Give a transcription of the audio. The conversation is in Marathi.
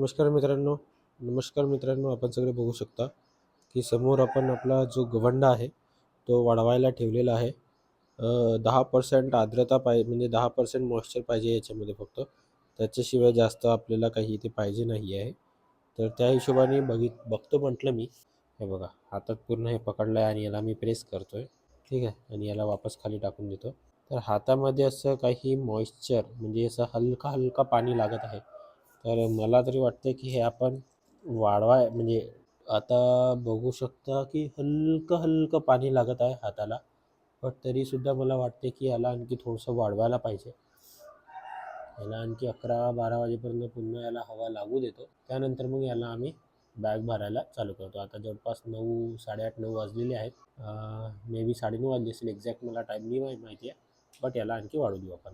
नमस्कार मित्रांनो, आपण सगळे बघू शकता की समोर आपण आपला जो गवंडा आहे तो वाढवायला ठेवलेला आहे. 10% आर्द्रता पाहिजे, म्हणजे 10% मॉइश्चर पाहिजे याच्यामध्ये फक्त. त्याच्याशिवाय जास्त आपल्याला काही इथे पाहिजे नाही आहे. तर त्या हिशोबाने बघतो म्हटलं मी. हे बघा, हातात पूर्ण हे पकडलं आहे आणि याला मी प्रेस करतोय. ठीक आहे, आणि याला वापस खाली टाकून देतो. तर हातामध्ये असं काही मॉइश्चर, म्हणजे असं हलका हलका पाणी लागत आहे. तर मला तरी वाटतं की हे आपण वाढवाय, म्हणजे आता बघू शकता की हलकं हलकं पाणी लागत आहे हाताला. पण तरीसुद्धा मला वाटते की याला आणखी थोडंसं वाढवायला पाहिजे. याला आणखी 11-12 वाजेपर्यंत पुन्हा याला हवा लागू देतो. त्यानंतर मग याला आम्ही बॅग भरायला चालू करतो. आता जवळपास 9, 8:30-9 वाजलेले आहेत. मे बी 9:30 वाजले असेल, एक्झॅक्ट मला टाईम नाही माहिती आहे. बट याला आणखी वाढू देऊ आपण.